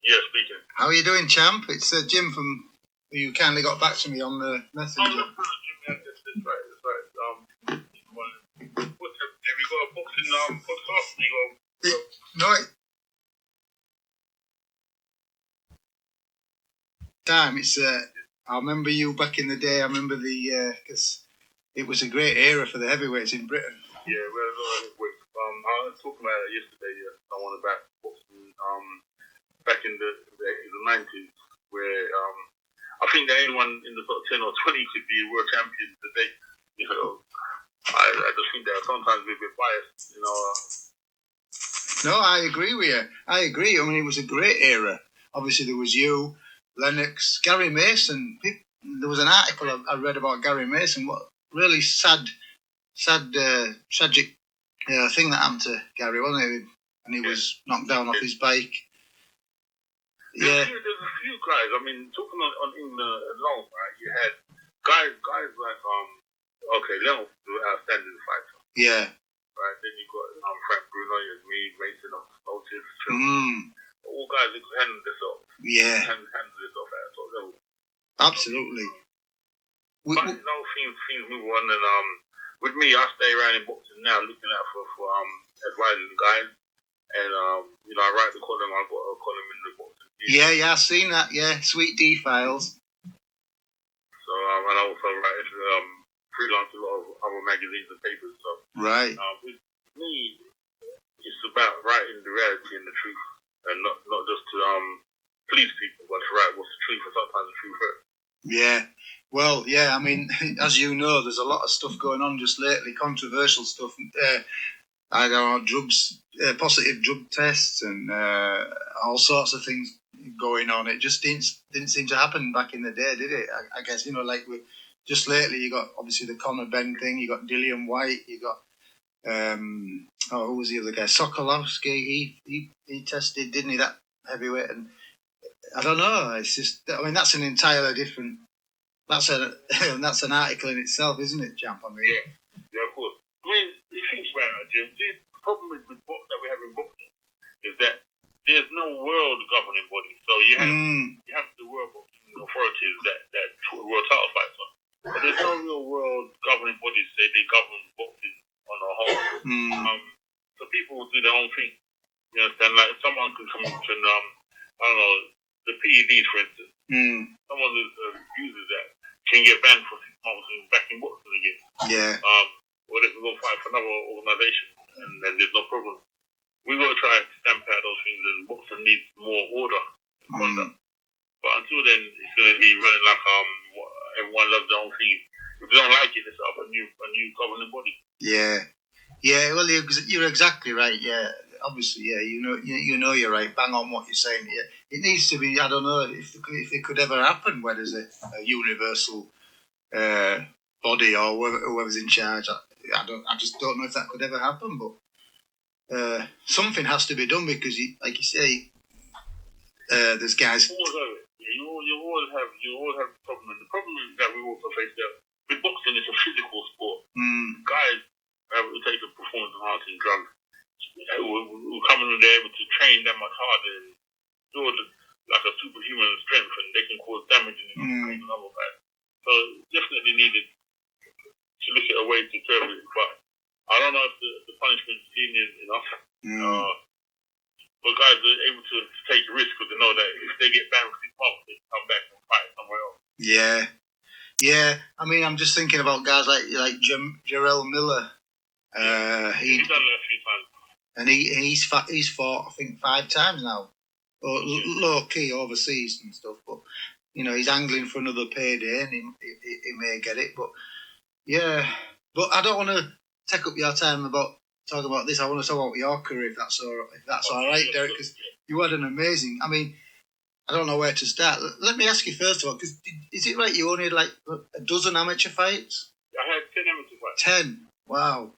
Yeah, speaking. How are you doing, champ? It's Jim from. You kindly got back to me on the messenger. Oh, that's right. That's right. Have you got a boxing podcast? No. Time. It's. I remember you back in the day. I remember because it was a great era for the heavyweights in Britain. Yeah, I was talking about it yesterday. Someone about boxing. Back in the 90s, where I think that anyone in the top 10 or 20 could be a world champion today. You know, I just think that sometimes we're a bit biased. No, I agree with you. I agree. I mean, it was a great era. Obviously, there was you, Lennox, Gary Mason. There was an article I read about Gary Mason. What really tragic thing that happened to Gary, wasn't it? And he was knocked down off his bike. Yeah. There's a few guys. I mean, talking on England alone, right? You had guys like Lennox, the outstanding fighter. Yeah. Right. Then you got Frank Bruno, you had me, Mason, Otis, all guys who could handle themselves. Yeah. Handle themselves at a top level. Absolutely. But things move on, and with me, I stay around in boxing now, looking out for advising guys, and I write the column. I've got a column in the boxing. Yeah, I've seen that. Yeah, Sweet D Files. So and I also write freelance a lot of other magazines and papers. So right. With me, it's about writing the reality and the truth, and not just to please people, but to write what's the truth, and sometimes the truth hurts. Yeah. Well, yeah. I mean, as you know, there's a lot of stuff going on just lately, controversial stuff. I don't know, drugs, positive drug tests, and all sorts of things going on. It just didn't seem to happen back in the day, did it? I guess, like just lately, you got obviously the Conor Benn thing, you got Dillian White, you got who was the other guy? Sokolowski. He tested, didn't he? That heavyweight, and I don't know. It's just, I mean, that's an entirely different. That's an article in itself, isn't it, champ? I mean, yeah, of course. I mean, you think about it, Jim. The problem with that we have in boxing is that there's no world governing body. So you have the world boxing authorities that world title fights on. But there's no real world governing bodies say they govern boxing on a whole. So people will do their own thing. You understand? Like someone can come up and I don't know, the PEDs for instance. Someone who uses that can get banned for 6 months and back in boxing again. Yeah. Or they can go fight for another organisation, and then there's no problem. We've got to try to stamp out those things, and boxing needs more order and conduct. But until then, it's going to be running like everyone loves their own thing. If they don't like it, they set up a new governing body. Yeah. Yeah, well, you're exactly right. Yeah, obviously, yeah, you know, you're right. Bang on what you're saying. Yeah, it needs to be. I don't know if it could ever happen where there's a universal body or whoever's in charge. I just don't know if that could ever happen. But something has to be done because, like you say, there's guys. You always have a problem. And the problem is that we also face that with boxing, it's a physical sport. Guys who take a performance enhancing drug who come in and they're able to train that much harder and build like a superhuman strength, and they can cause damage in the other guys. So definitely needed to look at a way to curb it, but I don't know if the punishment is lenient enough. But guys are able to take a risk because they know that if they get banned for 6 months, they can come back and fight somewhere else. Yeah. I mean, I'm just thinking about guys like Jarrell Miller. He's done that a few times. And he's fought, I think, 5 times now. Or low key overseas and stuff, but he's angling for another payday, and he may get it. But yeah, but I don't want to take up your time talking about this. I want to talk about your career, if that's all right, Derek, because you had an amazing. I mean, I don't know where to start. Let me ask you first of all, because is it right you only had like a dozen amateur fights? I had 10 amateur fights. 10. Wow.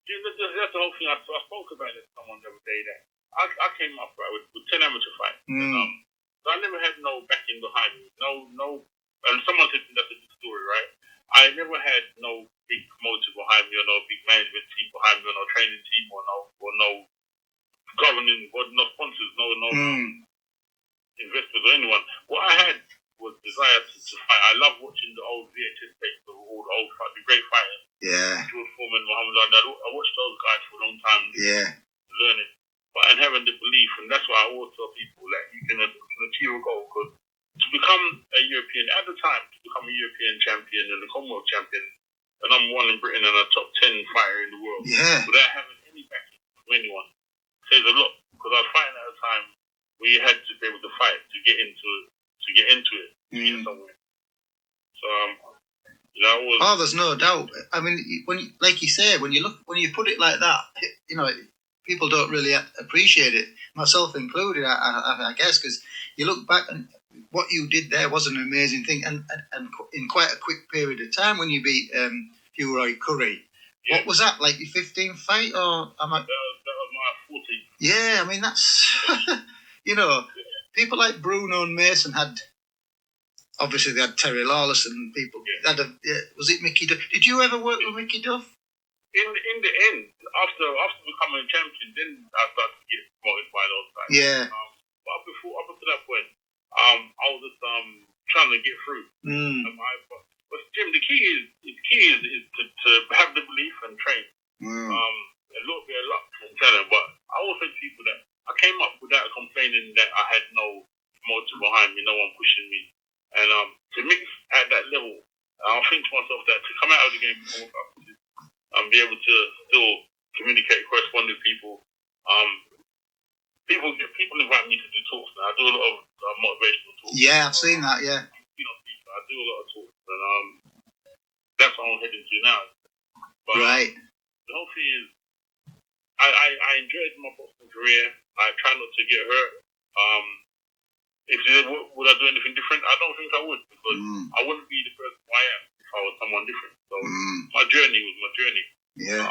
Yeah, that's the whole thing. I spoke about it to someone the other day that I came up with 10 amateur fights. So I never had no backing behind me. No. And someone said that's a good story, right? I never had no big promoter behind me, or no big management team behind me, or no training team, or no governing, or no sponsors, no. investors or anyone. What I had was desire to fight. I love watching the old VHS tapes of all the old fight, the great fighters. Yeah. George Foreman, Muhammad Ali. I watched those guys for a long time. Yeah. Learning, but and having the belief, and that's why I always tell people that you can achieve a goal. Because to become a European at the time, to become a European champion and a Commonwealth champion, the number one in Britain and a top 10 fighter in the world, without having any backing from anyone, says a lot. Because I was fighting at a time where you had to be able to fight to get into it, to get somewhere. So oh, there's no doubt. I mean, like you say, when you put it like that, people don't really appreciate it, myself included. I guess because you look back and what you did there was an amazing thing, and in quite a quick period of time when you beat Hugh Roy Curry. Yeah. What was that, like your 15th fight, or am I? That was my 14th. Yeah, I mean that's people like Bruno and Mason had. Obviously, they had Terry Lawless and people. Yeah. Was it Mickey Duff? Did you ever work with Mickey Duff? In the end, after becoming a champion, then I started to get promoted by those guys. Yeah. But up until that point, I was just trying to get through. But Jim, the key is to have the belief and train. A little bit of luck and talent. But I always say to people that I came up without complaining that I had no motor behind me, no one pushing me. And to mix at that level, I think to myself that to come out of the game and be able to still communicate, correspond with people. People invite me to do talks now. I do a lot of motivational talks. Yeah, I've seen that. Yeah. I do a lot of talks, and that's what I'm heading to now. But, right. The whole thing is, I enjoyed my boxing career. I try not to get hurt. Would I do anything different? I don't think I would, because I wouldn't be the person I am if I was someone different. So my journey was my journey. Yeah.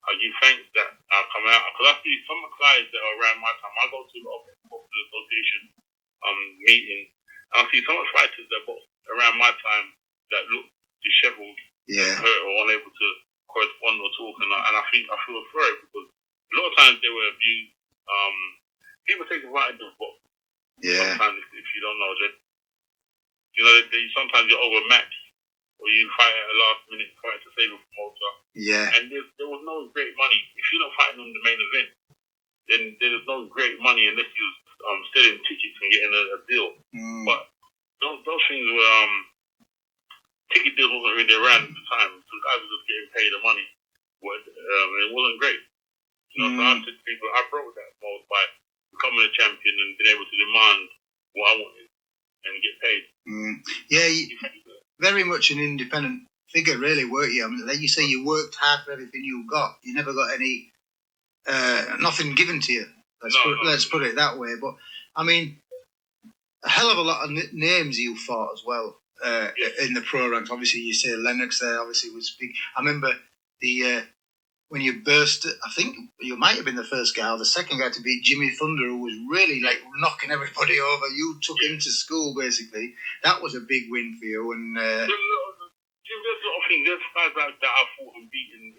I give thanks that I've come out, because I see some of the guys that are around my time. I go to a lot of boxing association meetings, and I see some of the fighters that box around my time that look disheveled, hurt, or unable to correspond or talk, and I feel sorry, because a lot of times they were abused. People take advantage of boxing. Yeah. Sometimes if you don't know that, sometimes you're overmatched, or you fight at a last minute fight to save a promoter. Yeah. And there was no great money. If you're not fighting on the main event, then there's no great money unless you're selling tickets and getting a deal. But those things were ticket deals wasn't really around at the time. So guys were just getting paid the money. It wasn't great. So I said to people, I broke that mold by becoming a champion and being able to demand what I wanted and get paid. Yeah, very much an independent figure, really, weren't you? I mean, like you say, you worked hard for everything you got. You never got any, nothing given to you. Let's put it that way. But I mean, a hell of a lot of names you fought as well in the pro ranks. Obviously, you say Lennox there. Obviously, was big. I remember when you burst, I think you might have been the first guy or the second guy to beat Jimmy Thunder, who was really like knocking everybody over. You took him to school, basically. That was a big win for you. And there's a lot of things. There's guys like that I fought and beaten.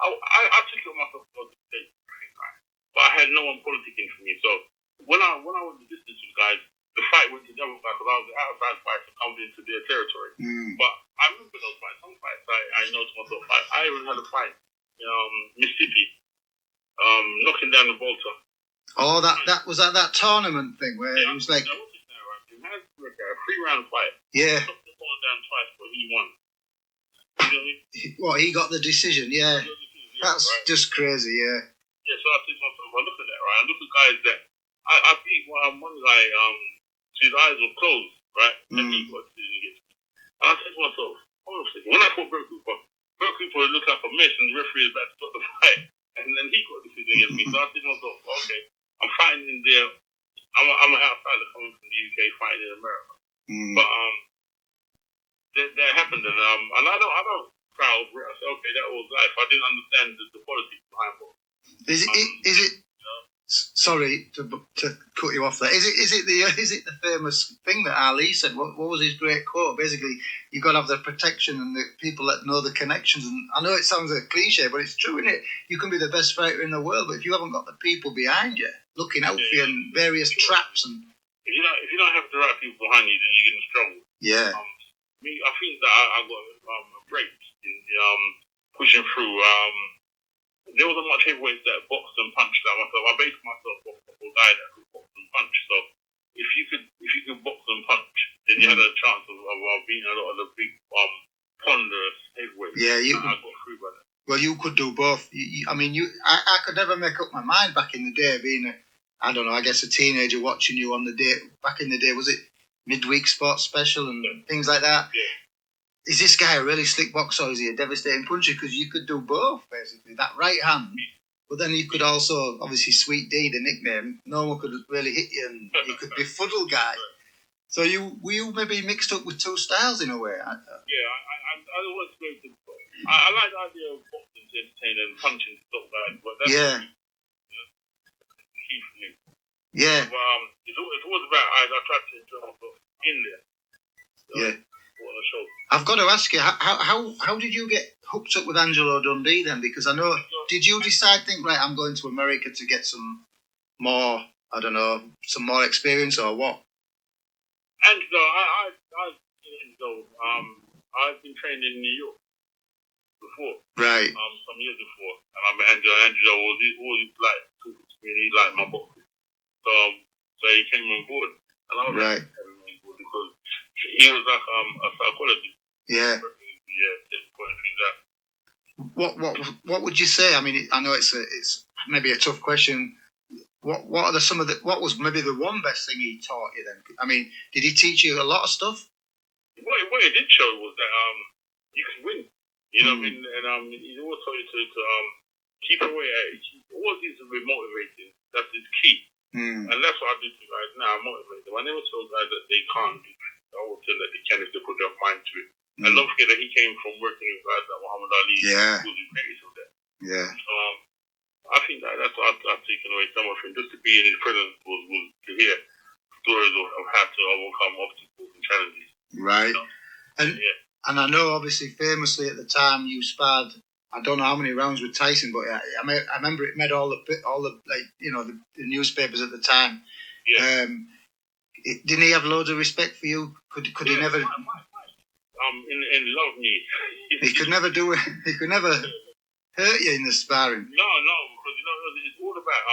I took it on myself to the stage, but I had no one politicking for me. So when I went the distance with guys, the fight went to the other guy because I was the outside fighter coming into their territory. But I remember those fights. Some fights I know to myself. I even had a fight. Mississippi, knocking down the Volta. Oh, that was at that tournament thing where it was like. It had a 3-round fight. Yeah. Knocked the ball down twice, but he won. He got the decision. Yeah. That's right. Just crazy. Yeah. Yeah. So I think to myself, I look at that, right? I look at guys that I beat one guy. His eyes were closed, right, and he got the decision against me. And I said to myself, hold on a second. When I fought Bert Cooper looked like a mess, and the referee is about to stop the fight, and then he got the decision against me. So I said to myself, okay, I'm fighting in there. I'm an outsider coming from the UK fighting in America. But that happened, and I don't cry over it. I said, okay, that was life. I didn't understand the politics behind it. Is it? Sorry to cut you off there. Is it the famous thing that Ali said? What was his great quote? Basically, you've got to have the protection and the people that know the connections. And I know it sounds a cliche, but it's true, isn't it? You can be the best fighter in the world, but if you haven't got the people behind you looking out for you and various traps and if you don't have the right people behind you, then you're gonna struggle. Yeah. I think that I got breaks in pushing through. There wasn't much heavyweights that boxed and punched like myself. I based myself off of a guy that could box and punch. So if you could box and punch, then you had a chance of beating a lot of the big ponderous heavyweights. Yeah, I got through by that. Well, you could do both. I could never make up my mind back in the day, being I don't know, I guess a teenager watching you on the day. Back in the day, was it midweek sports special and things like that? Yeah. Is this guy a really slick boxer or is he a devastating puncher? Because you could do both, basically. That right hand, but then you could also, obviously, Sweet D, the nickname, no one could really hit you and you could befuddle guy. So were you maybe mixed up with two styles in a way? I always go to. I like the idea of boxing to entertain and punching stuff like that, but that's key for me. Yeah. But, it's always about I try to enjoy myself in there. So, yeah. What a show. I've got to ask you, how did you get hooked up with Angelo Dundee then? Because I know, did you decide, right, I'm going to America to get some more, I don't know, some more experience or what? Angelo, I've been trained in New York before. Right. Some years before. And I met Angelo. Angelo was always like talking to me and he liked my boxing. So he came on board. And I was right. Having him on board because he was like a psychologist. Yeah. Yeah, just pointing things out. What would you say? I mean, I know it's maybe a tough question. What was maybe the one best thing he taught you then? I mean, did he teach you a lot of stuff? What he did show was that you can win. You know what I mean? And he always told you to keep away. He always needs to be motivated. That's his key. And that's what I do to guys now. I motivate them. I never tell guys that they can't do it. I always tell that they can if they put their mind to it. And don't forget that he came from working with guys like Muhammad Ali. Yeah. Who was the greatest of that. Yeah. So I think that's what I've taken away so much from just to be in his presence was to hear stories of how to overcome obstacles and challenges. Right. You know? And I know, obviously, famously at the time you sparred. I don't know how many rounds with Tyson, but I remember it made all the the newspapers at the time. Yeah. Didn't he have loads of respect for you? Could he never? In love me. He could never do it. He could never hurt you in the sparring. No, because it's all about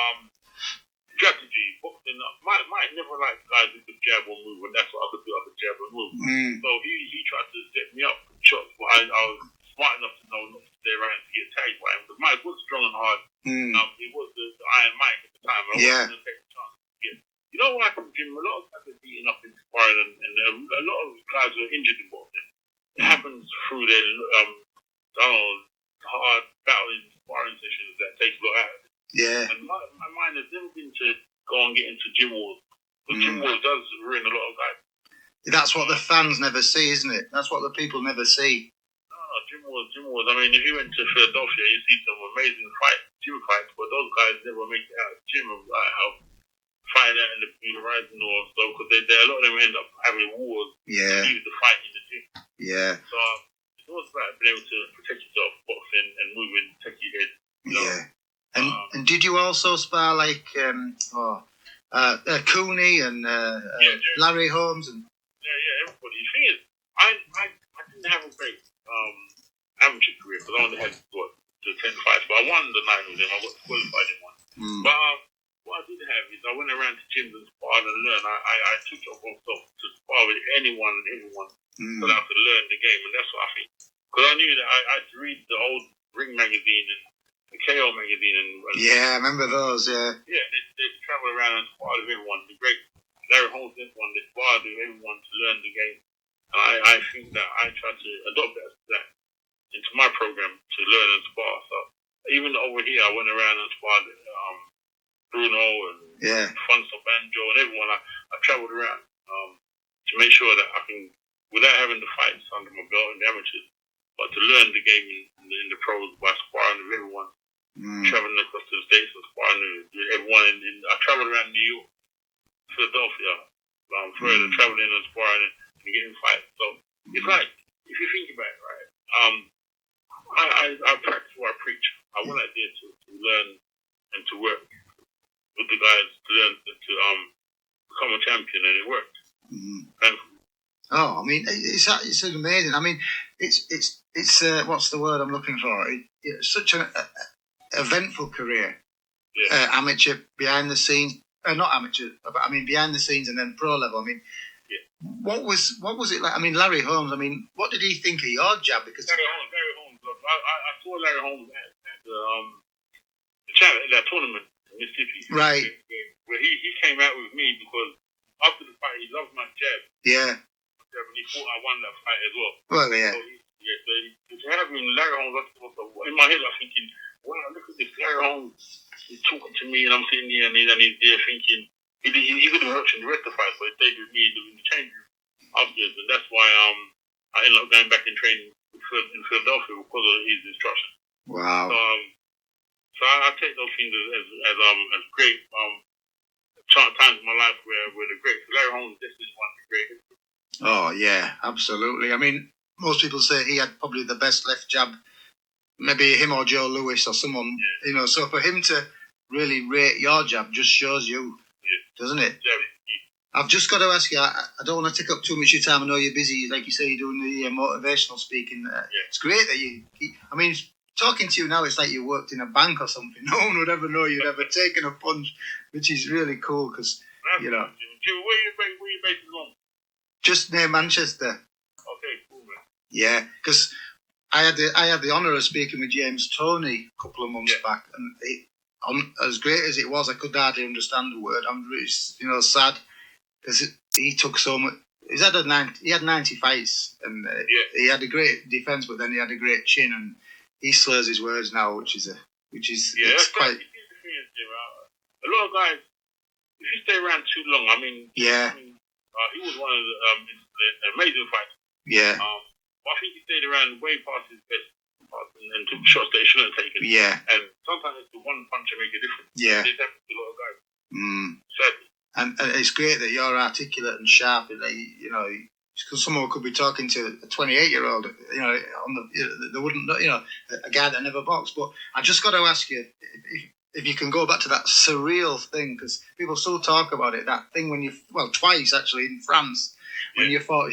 strategy. Boxing, might never like guys who could jab or move, and that's what I could do. I could jab and move. So he tried to set me up with shots, but I was smart enough to know not to stay around to get tagged by him. Because Mike was strong and hard. He was the Iron Mike at the time. I wasn't going to take a chance to get. You know what happened, Jim? A lot of guys are beating up in sparring, and a lot of guys were injured in boxing. It happens through their hard battling sparring sessions that takes a lot out of it. Yeah. And my mind has never been to go and get into gym wars. But gym wars does ruin a lot of guys. That's what the fans never see, isn't it? That's what the people never see. No, gym wars. I mean, if you went to Philadelphia, you see some amazing gym fights, but those guys never make it out of the gym of fighting out in the Horizon or so, because a lot of them end up having wars. Yeah. Leave the fight in the gym. Yeah. So it's always about being able to protect yourself, boxing and moving, protect your head. Yeah. And did you also spar like Cooney and Larry Holmes and? Yeah, everybody. The thing is, I didn't have a great amateur career because I only had the 10 fights, but I won the 9 of them. I got qualified in one. But what I did have is I went around to gyms and sparred and learned. I took it upon myself to spar with anyone and everyone so that I could learn the game, and that's what I think. Because I knew that I'd read the old Ring magazine and the KO magazine and yeah, I remember those. Yeah. Yeah, they travel around and spar with everyone. The great Larry Holmes, everyone, they spar with everyone to learn the game. And I think that I tried to adopt that into my program to learn and spar. So even over here, I went around and sparred Bruno and Fonso Banjo and everyone. I traveled around to make sure that I can, without having the fights under my belt in the amateurs, but to learn the game in the pros by sparring with everyone. Traveling across to the States and sparring with everyone. I traveled around New York, Philadelphia, Florida, traveling and sparring and getting fights. So it's like, if you think about it, right, I practice what I preach. I went out there to learn and to work with the guys to learn to become a champion, and it worked. Thankfully. Oh, I mean, it's amazing. I mean, it's what's the word I'm looking for? It's such an eventful career. Yeah. Amateur, behind the scenes, not amateur, but I mean behind the scenes and then pro level. I mean, what was it like? I mean, Larry Holmes. I mean, what did he think of your jab? Because Larry Holmes. Look, I saw Larry Holmes at that tournament in Mississippi. Right. Where he came out with me because after the fight he loved my jab. Yeah. And he thought I won that fight as well. Well, yeah. So to have him, Larry Holmes, in my head I'm thinking, wow, look at this Larry Holmes. He's talking to me, and I'm sitting here, and he's there thinking he could have watched the rest of the fight, but he stayed with me in the change room afterwards, and that's why I ended up going back and training in Philadelphia because of his instruction. Wow. So I take those things as great times in my life where the great Larry Holmes is one of the greatest. Oh yeah, absolutely. I mean, most people say he had probably the best left jab. Maybe him or Joe Louis or someone, you know. So for him to really rate your jab just shows you, doesn't it? Yeah. I've just got to ask you. I don't want to take up too much of your time. I know you're busy, like you say, you're doing the motivational speaking. It's great that you. I mean, talking to you now, it's like you worked in a bank or something. No one would ever know you'd ever taken a punch, which is really cool because you know. Where you based from? Just near Manchester. Okay, cool, man. Yeah, because I had the honour of speaking with James Toney a couple of months back, and as great as it was, I could hardly understand the word. I'm really, sad because he took so much. He had 90 fights, and he had a great defence, but then he had a great chin, and he slurs his words now, which is it's quite. A lot of guys, if you stay around too long, I mean, he was one of the amazing fighters. Yeah. I think he stayed around way past his best and took shots that he shouldn't have taken. Yeah. And sometimes it's the one punch that make a difference. Yeah. This happens to a lot of guys. Sadly. And it's great that you're articulate and sharp. And because someone could be talking to a 28-year-old, they wouldn't know, a guy that never boxed. But I just got to ask you if you can go back to that surreal thing, because people still talk about it. That thing twice actually in France. When you fought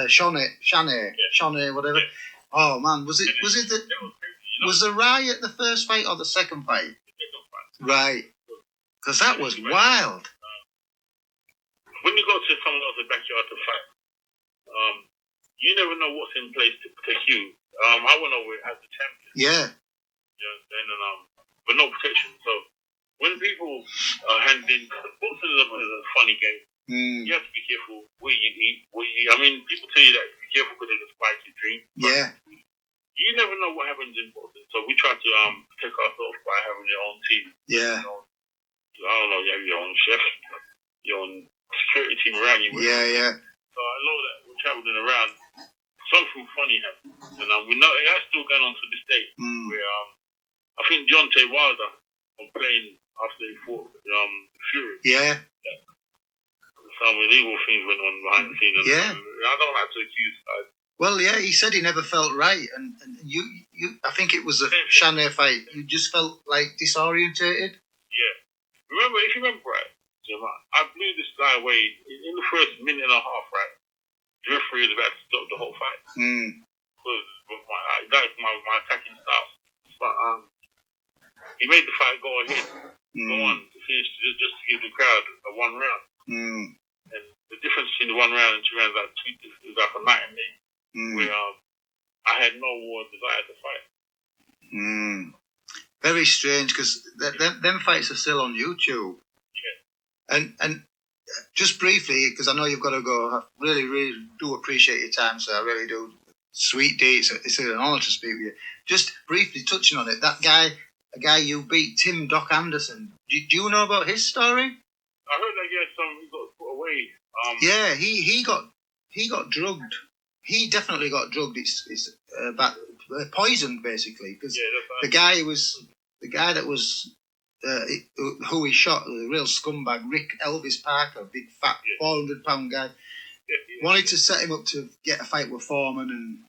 Shane, whatever. Yeah. Oh man, was the riot the first fight or the second fight? The second fight. Right, because that was wild. When you go to someone else's backyard to fight, you never know what's in place to protect you. I went over it as the champion. Yeah. But no protection. So when people hand in, boxing is a funny game. You have to be careful where you eat. I mean, people tell you that be careful because they can spike your dream. Yeah. You never know what happens in boxing. So we try to protect ourselves by having your own team. Yeah. I don't know, you have your own chef, your own security team around you. Yeah. So I know that we're traveling around. Something funny happened. And we know that's still going on to this day. Where I think Deontay Wilder complained after he fought Fury. Yeah. Some illegal things went on behind the scenes. Yeah. I don't have to accuse guys. Well, yeah, he said he never felt right, and you I think it was a Shane fight. You just felt like disorientated. Yeah. If you remember right, Jim, I blew this guy away in the first minute and a half, right? The referee was about to stop the whole fight. Because that's my attacking style. But he made the fight go ahead, go on to finish, just to give the crowd a one round. And the difference between the 1 round and 2 rounds is like a night and day. Where I had no more desire to fight. Very strange, because them fights are still on YouTube. Yeah. And just briefly, because I know you've got to go, I really, really do appreciate your time, so I really do. Sweet D, it's an honour to speak with you. Just briefly touching on it, a guy you beat, Tim Doc Anderson. Do you know about his story? I heard that he got put away. Yeah, he got drugged. He definitely got drugged. It's poisoned basically, because the guy that was who he shot, the real scumbag, Rick Elvis Parker, big fat 400-pound guy, wanted to set him up to get a fight with Foreman and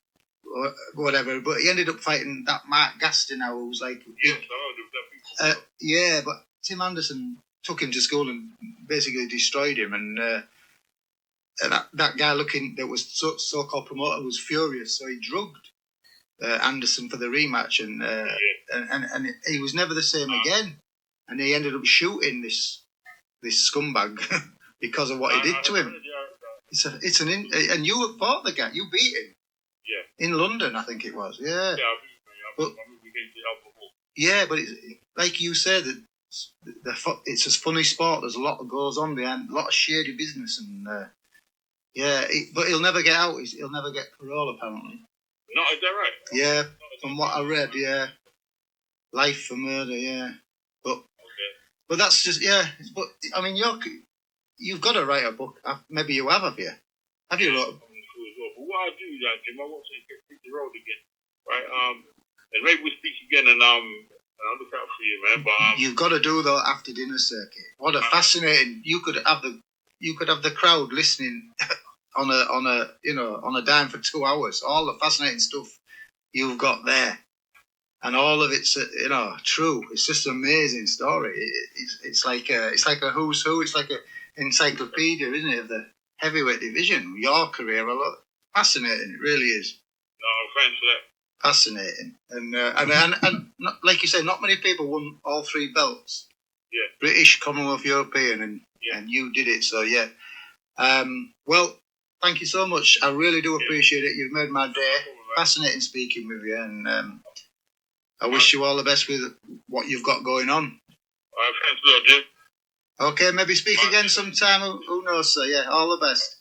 whatever, but he ended up fighting that Mark Gastineau, who was like but Tim Anderson took him to school and basically destroyed him. And that guy that was so-called promoter was furious, so he drugged Anderson for the rematch, and he was never the same again. And he ended up shooting this scumbag because of what he did to him. And you fought the guy. You beat him. Yeah. In London, I think it was. Yeah. But it's, like you said, it's a funny sport. There's a lot that goes on behind, a lot of shady business, and but he'll never get out. He'll never get parole, apparently. No, is that right? Yeah, from what I read, yeah. Life for murder, yeah. But that's just, But, I mean, you've got to write a book. Maybe you have you? Have you wrote? But what I'll do, Jim, I want to hit the road again, right? And maybe we'll speak again, and I'll look out for you, man. But you've got to do the after dinner circuit. What a fascinating! You could have the crowd listening on a dime for 2 hours. All the fascinating stuff you've got there, and all of it's true. It's just an amazing story. It's like a who's who. It's like an encyclopedia, isn't it, of the heavyweight division? Your career, fascinating. It really is. No, thanks for that. Fascinating, and not, like you said, not many people won all 3 belts. Yeah. British, Commonwealth, European, and you did it. So yeah. Well, thank you so much. I really do appreciate it. You've made my day. Fascinating speaking with you, and I wish you all the best with what you've got going on. All right, thanks a lot, Jim. Okay, maybe speak again sometime. Who knows, sir? Yeah, all the best.